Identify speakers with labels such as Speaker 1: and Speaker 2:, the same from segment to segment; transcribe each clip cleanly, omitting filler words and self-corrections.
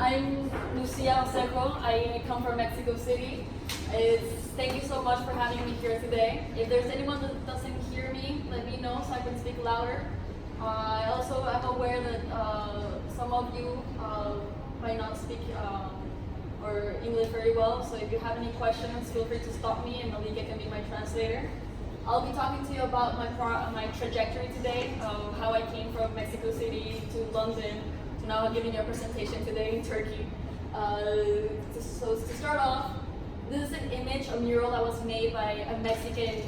Speaker 1: I'm Lucia Ocejo. I come from Mexico City. Thank you so much for having me here today. If there's anyone that doesn't hear me, let me know so I can speak louder. I also am aware that some of you might not speak or English very well, so if you have any questions, feel free to stop me and Malika can be my translator. I'll be talking to you about my trajectory today, of how I came from Mexico City to London, to now giving you a presentation today in Turkey. So to start off, this is an image, a mural that was made by a Mexican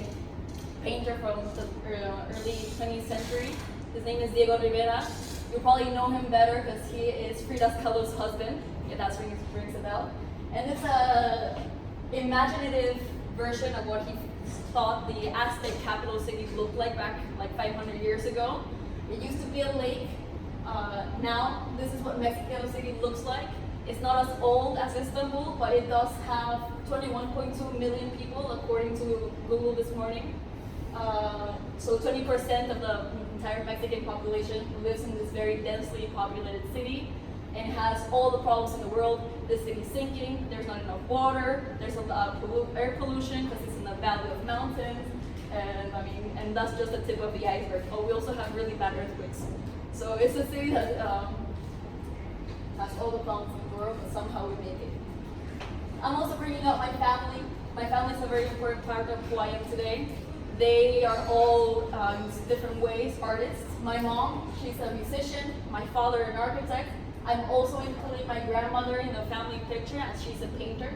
Speaker 1: painter from the early 20th century. His name is Diego Rivera. You'll probably know him better because he is Frida Kahlo's husband, if that rings a bell. And it's a imaginative version of what he thought the Aztec capital city looked like back like 500 years ago. It used to be a lake. Now this is what Mexico City looks like. It's not as old as Istanbul, but it does have 21.2 million people according to Google this morning. So 20% of the entire Mexican population lives in this very densely populated city and has all the problems in the world. The city's sinking, there's not enough water, there's a lot of air pollution because it's in a valley of mountains, and that's just the tip of the iceberg. Oh, we also have really bad earthquakes. So it's a city that has all the problems in the world, but somehow we make it. I'm also bringing up my family. My family is a very important part of who I am today. They are all, in different ways, artists. My mom, she's a musician. My father, an architect. I'm also including my grandmother in the family picture as she's a painter.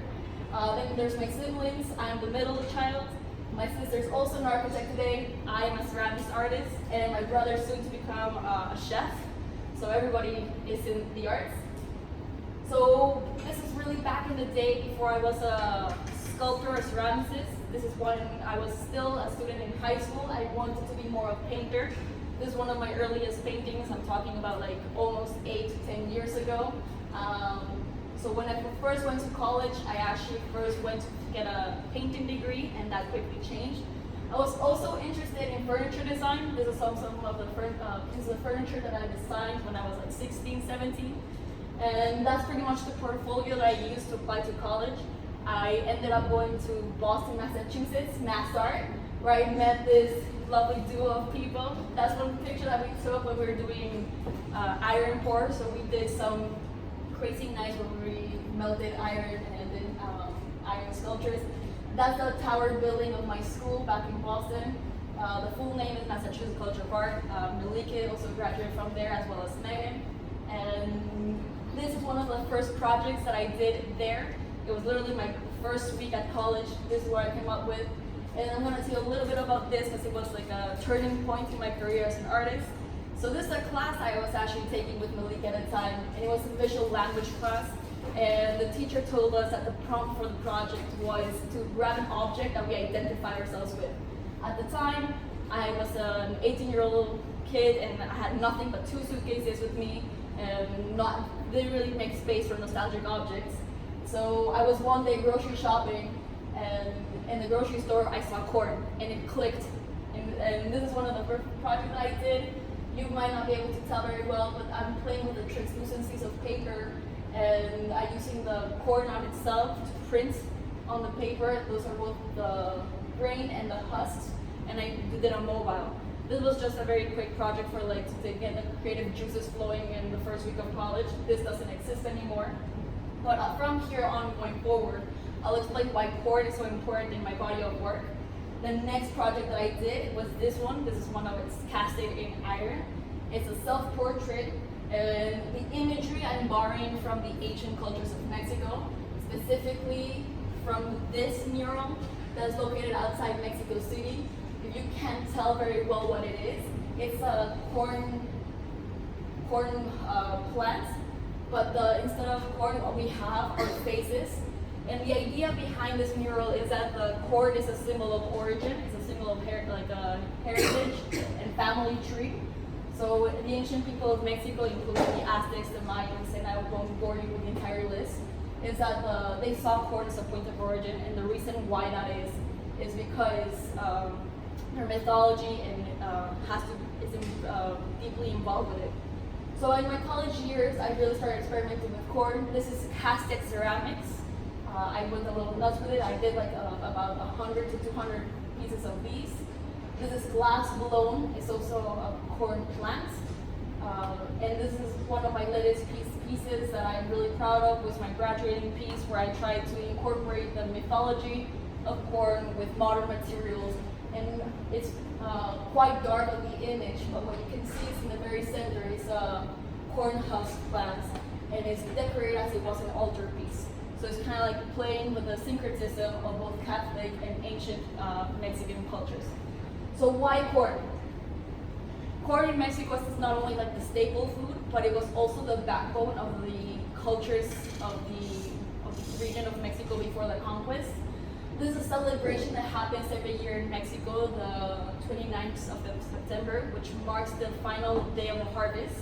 Speaker 1: Then there's my siblings. I'm the middle child. My sister's also an architect today. I am a ceramics artist, and my brother's soon to become a chef. So everybody is in the arts. So this is really back in the day before I was a sculptor or ceramicist. This is when I was still a student in high school. I wanted to be more of a painter. This is one of my earliest paintings. I'm talking about like almost 8 to 10 years ago. So when I first went to college, I actually first went to get a painting degree, and that quickly changed. I was also interested in furniture design. This is some of the pieces of furniture that I designed when I was like 16, 17. And that's pretty much the portfolio that I used to apply to college. I ended up going to Boston, Massachusetts, Mass Art, where I met this lovely duo of people. That's one picture that we took when we were doing iron pour. So we did some crazy nights where we melted iron and did iron sculptures. That's the tower building of my school back in Boston. The full name is Massachusetts Culture Park. Malika also graduated from there, as well as Megan. And this is one of the first projects that I did there. It was literally my first week at college. This is what I came up with. And I'm going to tell you a little bit about this because it was like a turning point in my career as an artist. So this is a class I was actually taking with Malika at the time, and it was a visual language class. And the teacher told us that the prompt for the project was to grab an object that we identify ourselves with. At the time, I was an 18-year-old kid and I had nothing but 2 suitcases with me and didn't really make space for nostalgic objects. So I was one day grocery shopping, and in the grocery store I saw corn, and it clicked. And this is one of the first projects that I did. You might not be able to tell very well, but I'm playing with the translucencies of paper, and I'm using the corn on itself to print on the paper. Those are both the grain and the husks, and I did it on mobile. This was just a very quick project for to get the creative juices flowing in the first week of college. This doesn't exist anymore. But from here on going forward, I'll explain why corn is so important in my body of work. The next project that I did was this one. This is one of it's casted in iron. It's a self-portrait, and the imagery I'm borrowing from the ancient cultures of Mexico, specifically from this mural that's located outside Mexico City. If you can't tell very well what it is, it's a corn plant. But instead of corn, what we have are faces. And the idea behind this mural is that the corn is a symbol of origin, it's a symbol of heritage and family tree. So the ancient people of Mexico, including the Aztecs, the Mayans, and I won't bore you with the entire list, is that they saw corn as a point of origin, and the reason why that is because their mythology and is deeply involved with it. So in my college years, I really started experimenting with corn. This is casted ceramics. I went a little nuts with it. I did like about 100 to 200 pieces of these. This is glass blown. It's also a corn plant. And this is one of my latest pieces that I'm really proud of. Was my graduating piece where I tried to incorporate the mythology of corn with modern materials. And it's quite dark on the image, but what you can see is in the very center is a corn husk plant, and it's decorated as it was an altarpiece. So it's kind of like playing with the syncretism of both Catholic and ancient Mexican cultures. So why corn? Corn in Mexico is not only like the staple food, but it was also the backbone of the cultures of the region of Mexico before the conquest. This is a celebration that happens every year in Mexico, the 29th of September, which marks the final day of the harvest.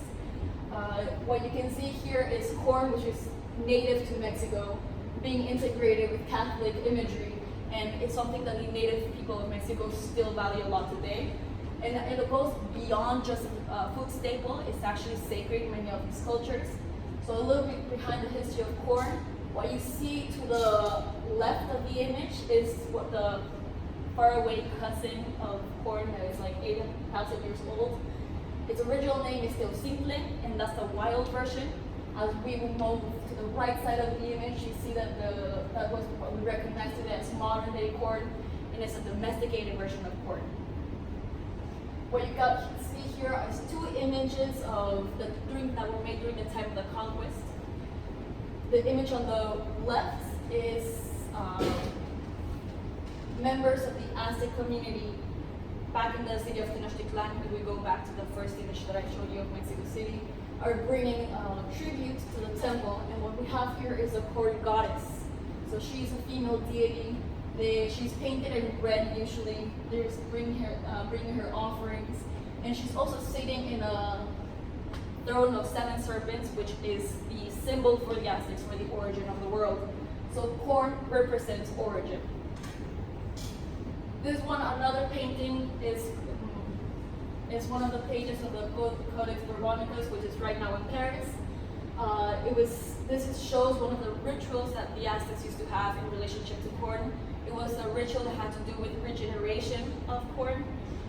Speaker 1: What you can see here is corn, which is native to Mexico, being integrated with Catholic imagery, and it's something that the native people of Mexico still value a lot today. And it goes beyond just a food staple, it's actually sacred in many of these cultures. So a little bit behind the history of corn, what you see to the left of the image is what the faraway cousin of corn that is like 8,000 years old. Its original name is still simple, and that's the wild version. As we move to the right side of the image, you see that that was what we recognize today as modern day corn, and it's a domesticated version of corn. What you see here is two images of that were made during the time of the conquest. The image on the left is members of the Aztec community back in the city of Tenochtitlan. If we go back to the first image that I showed you of Mexico City, are bringing tribute to the temple. And what we have here is a corn goddess. So she's a female deity. She's painted in red usually. There's bringing her offerings. And she's also sitting in a throne of 7 serpents, which is the symbol for the Aztecs for the origin of the world. So corn represents origin. This one, another painting, is one of the pages of the Codex Borbonicus, which is right now in Paris. This shows one of the rituals that the Aztecs used to have in relationship to corn. It was a ritual that had to do with regeneration of corn.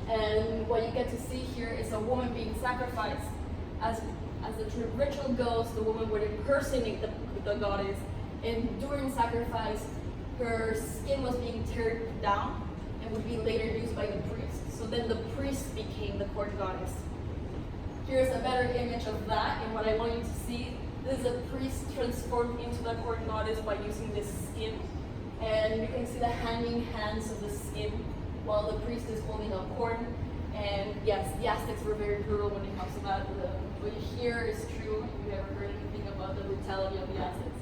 Speaker 1: And what you get to see here is a woman being sacrificed. As the ritual goes, the woman would impersonate the goddess, and during sacrifice, her skin was being teared down and would be later used by the priest. So then the priest became the corn goddess. Here's a better image of that, and what I want you to see, this is a priest transformed into the corn goddess by using this skin. And you can see the hanging hands of the skin while the priest is holding up corn. And yes, the Aztecs were very brutal when it comes to that. What you hear is true. If you've ever heard anything about the brutality of the Aztecs.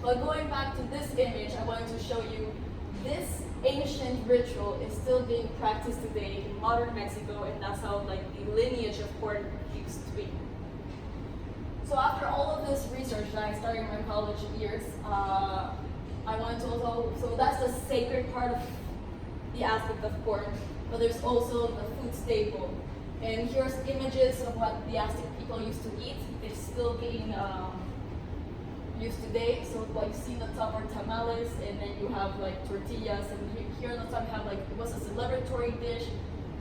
Speaker 1: But going back to this image, I wanted to show you this ancient ritual is still being practiced today in modern Mexico, and that's how like the lineage of corn used to be. So after all of this research that I started in my college years, I wanted to also, so that's the sacred part of the aspect of corn, but there's also the food staple. And here's images of what the Aztec people used to eat. It's still being used today. So what you see on the top are tamales, and then you have like tortillas, and here on the top you have like, it was a celebratory dish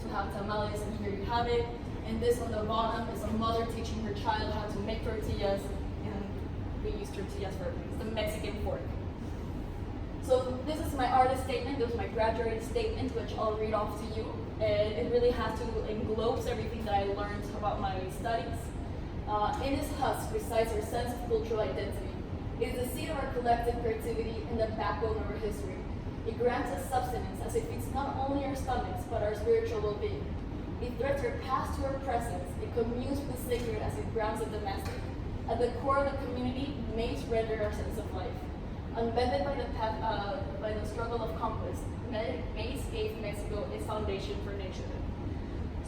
Speaker 1: to have tamales, and here you have it. And this on the bottom is a mother teaching her child how to make tortillas, and we use tortillas for everything. It's the Mexican fork. So this is my artist statement. This is my graduate statement, which I'll read off to you. And it really has to englobes everything that I learned about my studies. In this husk resides our sense of cultural identity. It is the seed of our collective creativity and the backbone of our history. It grants us substance as it feeds not only our stomachs, but our spiritual well-being. It threads our past to our present. It communes with the sacred as it grounds the domestic. At the core of the community, maize render our sense of life. Unbended by the struggle of conquest, maize gave Mexico its foundation for nationhood.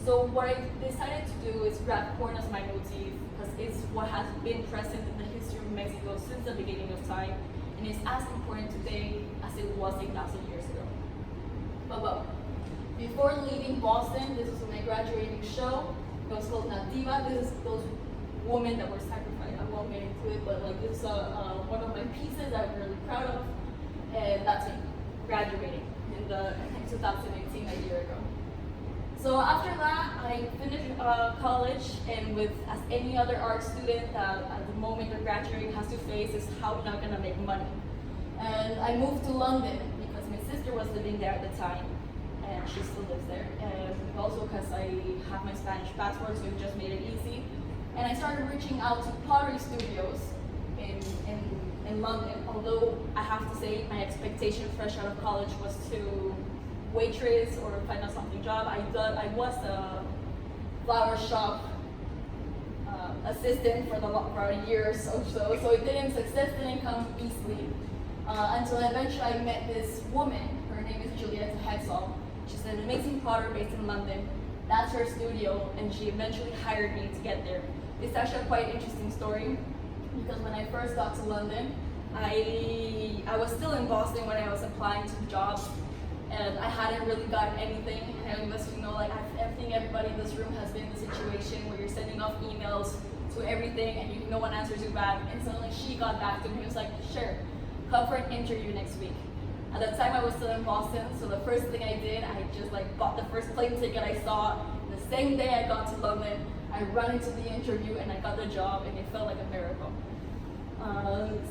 Speaker 1: So what I decided to do is grab corn as my motif, because it's what has been present in the history of Mexico since the beginning of time, and is as important today as it was 8,000 years ago. But before leaving Boston, this was my graduating show. It was called Nativa. This is those woman that were sacrificed. I won't get into it, but like this is one of my pieces I'm really proud of, and that's me graduating in 2018, a year ago. So after that, I finished college, and as any other art student that at the moment they're graduating has to face is how you're not gonna make money. And I moved to London because my sister was living there at the time, and she still lives there. And also because I have my Spanish passport, so it just made it easy. And I started reaching out to pottery studios in London. Although I have to say my expectation fresh out of college was to waitress or find out something job. I was a flower shop assistant for a year or so it didn't come easily until eventually I met this woman. Her name is Lucia Ocejo. She's an amazing potter based in London. That's her studio, and she eventually hired me to get there. It's actually a quite interesting story because when I first got to London, I was still in Boston when I was applying to jobs, and I hadn't really gotten anything. And as you know, like I think everybody in this room has been in the situation where you're sending off emails to everything and no one answers you back. And suddenly she got back to me and was like, sure, come for an interview next week. At that time I was still in Boston, so the first thing I did, I just like bought the first plane ticket I saw. The same day I got to London, I ran into the interview and I got the job, and it felt like a miracle.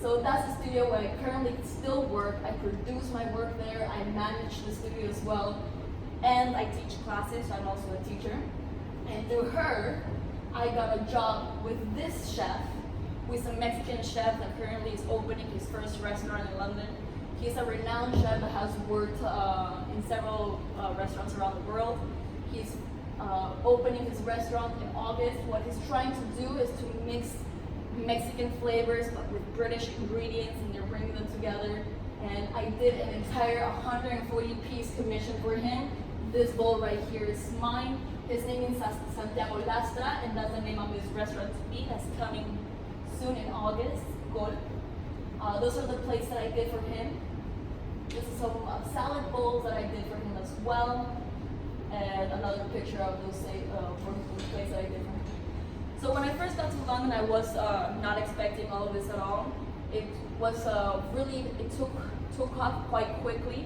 Speaker 1: So that's the studio where I currently still work. I produce my work there, I manage the studio as well, and I teach classes, so I'm also a teacher. And through her, I got a job with this chef, who is a Mexican chef that currently is opening his first restaurant in London. He's a renowned chef that has worked in several restaurants around the world. He's opening his restaurant in August. What he's trying to do is to mix Mexican flavors but with British ingredients, and they're bringing them together. And I did an entire 140-piece commission for him. This bowl right here is mine. His name is Santiago Lastra, and that's the name of his restaurant to be. That's coming soon in August. Good. Those are the plates that I did for him. This is some salad bowls that I did for him as well, and another picture of those plates that I did for him. So when I first got to London, I was not expecting all of this at all. It was it took off quite quickly.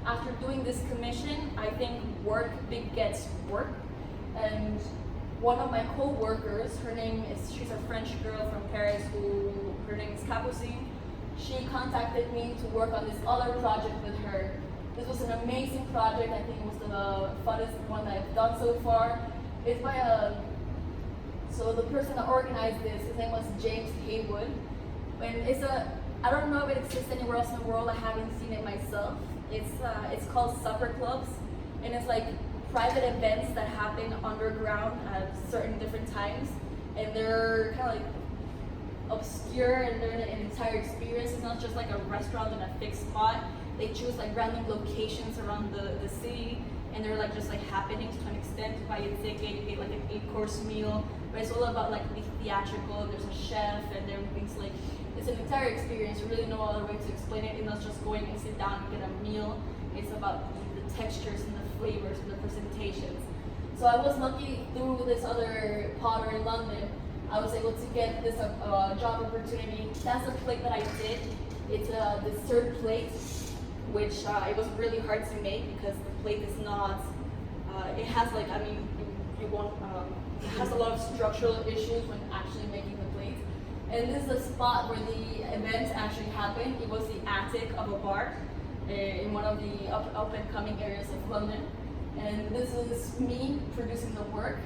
Speaker 1: After doing this commission, I think work begets work. And one of my co-workers, she's a French girl from Paris, her name is Capucine. She contacted me to work on this other project with her. This was an amazing project. I think it was the funnest one that I've done so far. It's by so the person that organized this, his name was James Haywood. And I don't know if it exists anywhere else in the world. I haven't seen it myself. It's called supper clubs, and it's like private events that happen underground at certain different times, and they're kind of like obscure, and they're an entire experience. It's not just like a restaurant in a fixed spot. They choose like random locations around the city, and they're like just like happenings to an extent. You buy a ticket, you get like an 8-course meal, but it's all about like the theatrical. There's a chef, and everything's like, it's an entire experience. There's really no other way to explain it. It's not just going and sit down and get a meal. It's about the textures and the flavors and the presentations. So I was lucky through this other potter in London. I was able to get this job opportunity. That's the plate that I did. It's a dessert plate, which it was really hard to make because the plate is not. It has like it has a lot of structural issues when actually making the plate. And this is the spot where the event actually happened. It was the attic of a bar in one of the up and coming areas of London. And this is me producing the work.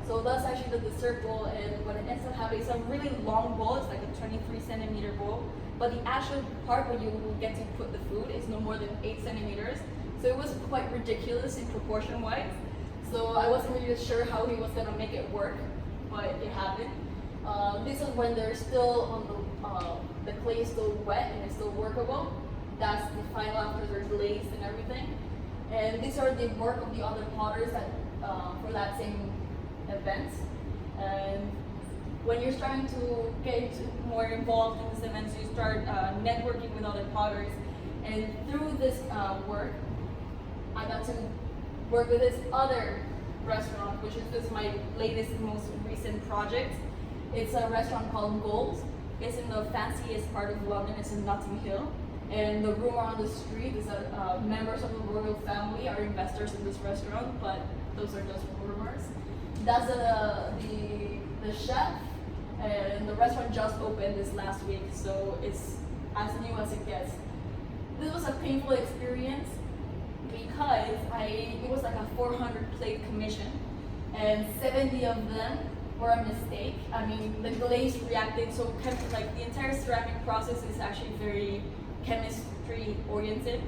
Speaker 1: So that's actually the dessert bowl, and what it ends up having is a really long bowl. It's like a 23-centimeter bowl, but the actual part where you get to put the food is no more than 8 centimeters. So it was quite ridiculous in proportion-wise. So I wasn't really sure how he was gonna make it work, but it happened. This is when they're still on the clay is still wet and it's still workable. That's the final after they're glazed and everything. And these are the work of the other potters that for that same event. And when you're starting to get more involved in these events, you start networking with other potters. And through this work, I got to work with this other restaurant, which is my latest, most recent project. It's a restaurant called Gold. It's in the fanciest part of London. It's in Notting Hill. And the rumor on the street is that members of the royal family are investors in this restaurant, but those are just rumors. That's the chef, and the restaurant just opened this last week, so it's as new as it gets. This was a painful experience because it was like a 400 plate commission, and 70 of them were a mistake. I mean, the glaze reacted so like the entire ceramic process is actually very chemistry oriented,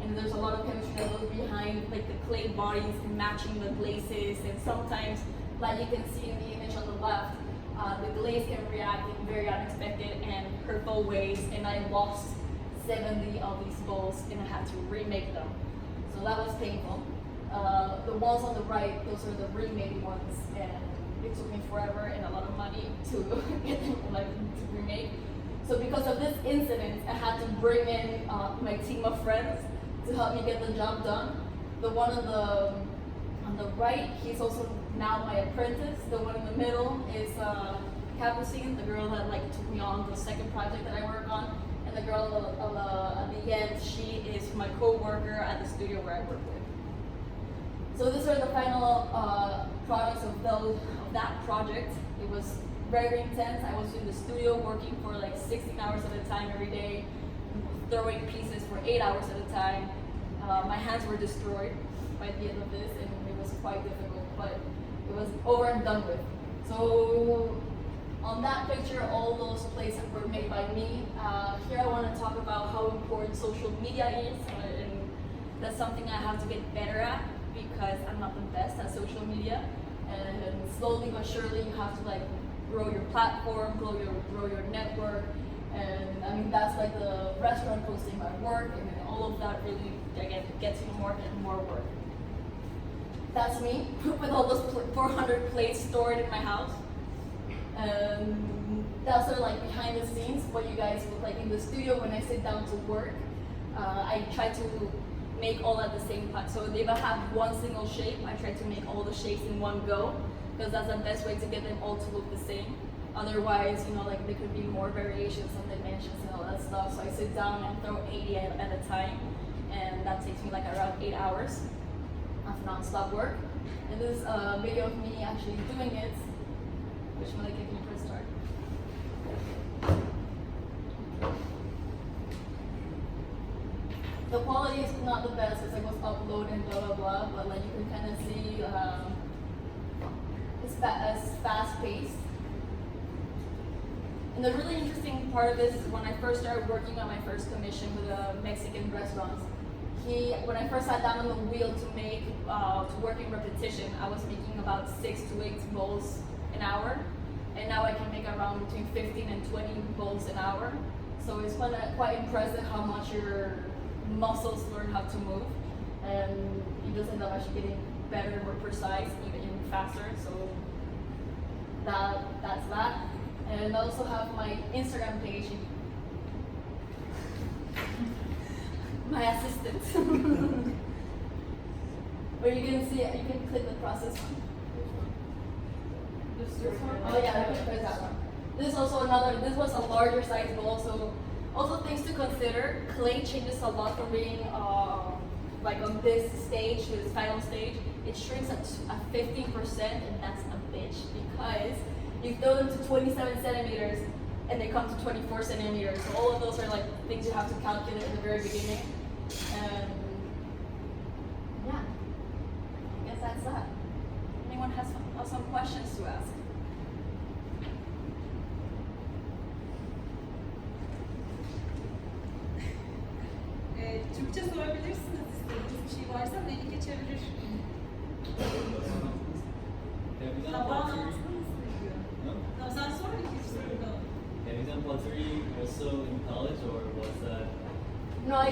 Speaker 1: and there's a lot of chemistry that goes behind like the clay bodies and matching the glazes, and sometimes, like you can see in the image on the left, the glaze can react in very unexpected and hurtful ways, and I lost 70 of these bowls and I had to remake them. So that was painful. The ones on the right, those are the remade ones, and it took me forever and a lot of money to get them to remake. So because of this incident, I had to bring in my team of friends to help me get the job done. The one on the right, he's also now my apprentice. The one in the middle is Capucine, the girl that like took me on the second project that I work on. And the girl at the end, she is my co-worker at the studio where I work with. So these are the final products of that project. It was very intense. I was in the studio working for like 16 hours at a time every day, throwing pieces for 8 hours at a time. My hands were destroyed by the end of this, and it was quite difficult, but it was over and done with. So on that picture, all those plates were made by me. Here I want to talk about how important social media is, and that's something I have to get better at because I'm not the best at social media. And slowly but surely, you have to like grow your platform, grow your network, and I mean that's like the restaurant posting my work, and then all of that really again gets you more and more work. That's me with all those 400 plates stored in my house. That's sort of like behind the scenes, what you guys look like in the studio when I sit down to work. I try to make all at the same time. So if I have one single shape, I try to make all the shapes in one go, because that's the best way to get them all to look the same. Otherwise, you know, like there could be more variations on dimensions and all that stuff. So I sit down and throw 80 at a time, and that takes me like around 8 hours of non-stop work. And this is a video of me actually doing it, which one can you press start? The quality is not the best because it was uploaded and blah blah blah, but like you can kind of see it's fast paced. And the really interesting part of this is when I first started working on my first commission with Mexican restaurants. When I first sat down on the wheel to work in repetition, I was making about 6 to 8 bowls an hour, and now I can make around between 15 and 20 bowls an hour. So it's quite impressive how much your muscles learn how to move, and you just end up actually getting better, more precise, even faster. So that's that. And I also have my Instagram page. My assistant. Where you can see it, you can click the process one. This one? Oh yeah, I can press that one. This is also this was a larger size bowl, so also things to consider. Clay changes a lot from being like on this stage to this final stage. It shrinks at 15%, and that's a bitch because you throw them to 27 centimeters and they come to 24 centimeters. So all of those are like things you have to calculate in the very beginning. And yeah, I guess that's that. Anyone has some questions to ask?
Speaker 2: Türkçe sorabilirsiniz istediğiniz bir şey varsa Melike çevirir. Tabağın altını istiyor. No, sen sor ikinci soruda.
Speaker 3: Have you done pottery also in college, or was that?
Speaker 1: No, I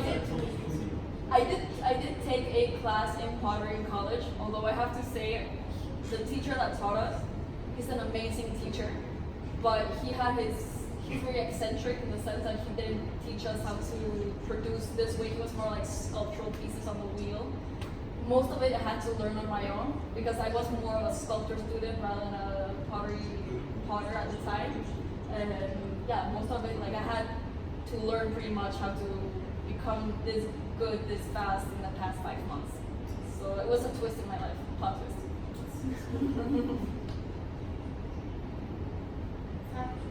Speaker 1: did take a class in pottery in college, although I have to say the teacher that taught us, he's an amazing teacher, but he's very eccentric in the sense that he didn't teach us how to produce this way. It was more like sculptural pieces on the wheel. Most of it I had to learn on my own because I was more of a sculpture student rather than a pottery harder at the time. And yeah, most of it, like I had to learn pretty much how to become this good, this fast in the past 5 months. So it was a twist in my life, plot twist.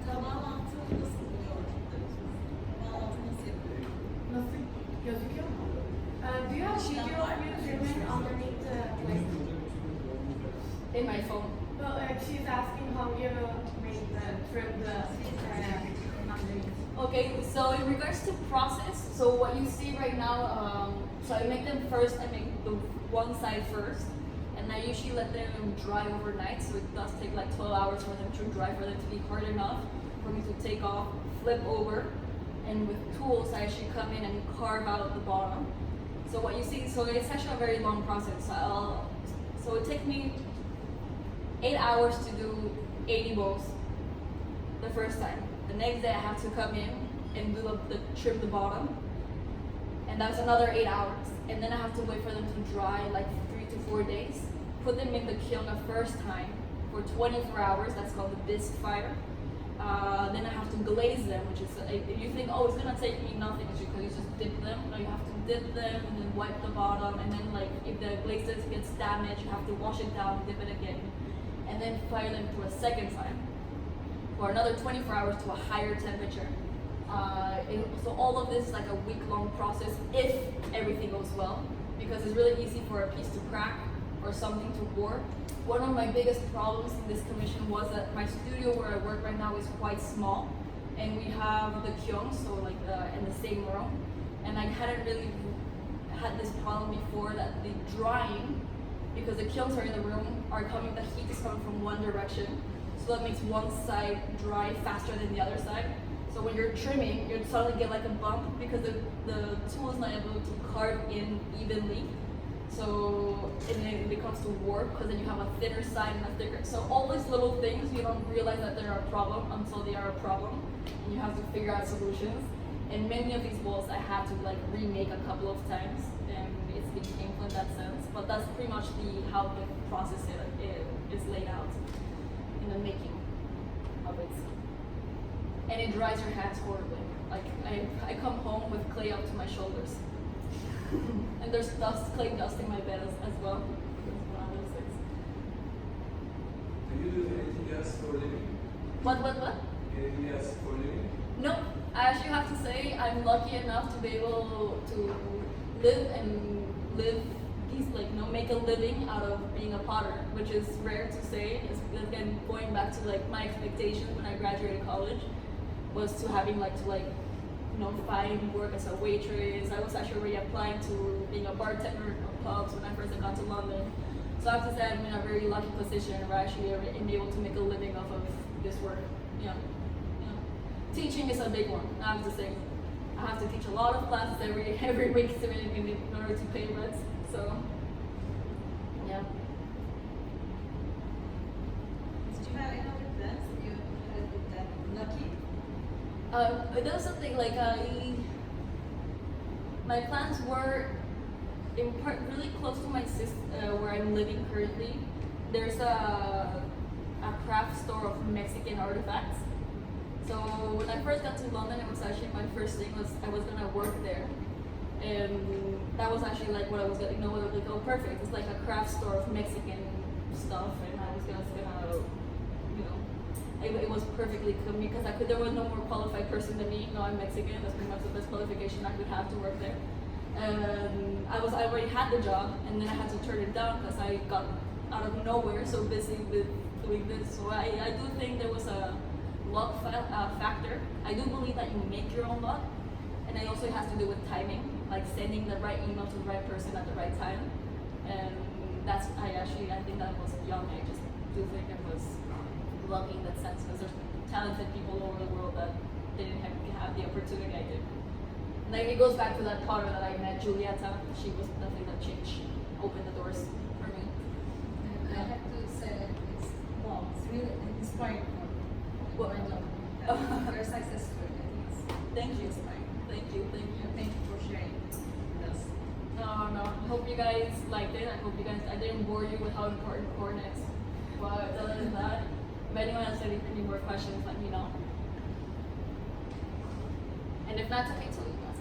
Speaker 2: Kahvaltı nasıl buluyorsun? Kahvaltı nasıl yapıyorsun?
Speaker 4: Nasıl gözüküyor mu? Do you have video of you trimming underneath the like?
Speaker 1: In my phone.
Speaker 4: Well, she's asking how you made the trim the underneath.
Speaker 1: Okay, so in regards to process, so what you see right now, so I make them first, I make the one side first, and I usually let them dry overnight, so it does take like 12 hours for them to dry, for them to be hard enough for me to take off, flip over, and with tools I actually come in and carve out the bottom. So what you see, so it's actually a very long process. So it takes me 8 hours to do 80 bows the first time. The next day I have to come in and do the trim the bottom, and that's another 8 hours. And then I have to wait for them to dry like 3 to 4 days. Put them in the kiln the first time for 24 hours. That's called the bisque fire. Then I have to glaze them, which is you think, oh, it's gonna take me nothing, it's because you just dip them. No, you have to dip them and then wipe the bottom, and then like if the glaze gets damaged, you have to wash it down, dip it again, and then fire them to a second time for another 24 hours to a higher temperature. So all of this is like a week-long process if everything goes well, because it's really easy for a piece to crack or something to warp. One of my biggest problems in this commission was that my studio where I work right now is quite small, and we have the kiln, so like in the same room, and I hadn't really had this problem before, that the drying, because the kilns are in the room, are coming, the heat is coming from one direction, so that makes one side dry faster than the other side. So when you're trimming, you suddenly get like a bump because the tool is not able to carve in evenly. So and then it becomes to warp, because then you have a thinner side and a thicker. So all these little things, you don't realize that they're a problem until they are a problem, and you have to figure out solutions. And many of these bowls I had to like remake a couple of times, and it's been painful in that sense. But that's pretty much how the process is laid out in the making of it. And it dries your hands horribly. Like I come home with clay up to my shoulders. And there's clay dust in my bed as well. It's one of those things.
Speaker 5: Do you do anything else for a living?
Speaker 1: What?
Speaker 5: Anything else for a living?
Speaker 1: No, I actually have to say I'm lucky enough to be able to live these make a living out of being a potter, which is rare to say. It's again going back to like my expectations when I graduated college was to having find work as a waitress. I was actually already applying to being a bartender in pubs when I first got to London. So I have to say I'm in a very lucky position where I actually am able to make a living off of this work. Yeah. Teaching is a big one, I have to say. I have to teach a lot of classes every week in order to pay rent. So yeah.
Speaker 2: Did you have any other plans that you had with that lucky?
Speaker 1: There was something like my plans were in part really close to my where I'm living currently. There's a craft store of Mexican artifacts. So when I first got to London, it was actually my first thing was I was gonna work there, and that was actually like what I was gonna like, oh perfect, it's like a craft store of Mexican stuff, and I was gonna it was perfectly good because there was no more qualified person than me. No, I'm Mexican. That's pretty much the best qualification I could have to work there. I already had the job, and then I had to turn it down because I got out of nowhere so busy with doing this. So I do think there was a luck factor. I do believe that you make your own luck, and it also has to do with timing, like sending the right email to the right person at the right time. And I think that was young. I just do think it was lucky in that sense because there's talented people all over the world that didn't have the opportunity I did. And then it goes back to that potter that I met, Julieta. She was the thing that opened the doors for me.
Speaker 2: I have to say that it's really inspiring for my job. Your success story, I think it's
Speaker 1: Thank you.
Speaker 2: inspiring.
Speaker 1: Thank you.
Speaker 2: Thank you for sharing with us.
Speaker 1: No. I hope you guys liked it. I didn't bore you with how important corn is. But other than that, if anyone has any any more questions, let me know. And if not, it's okay too.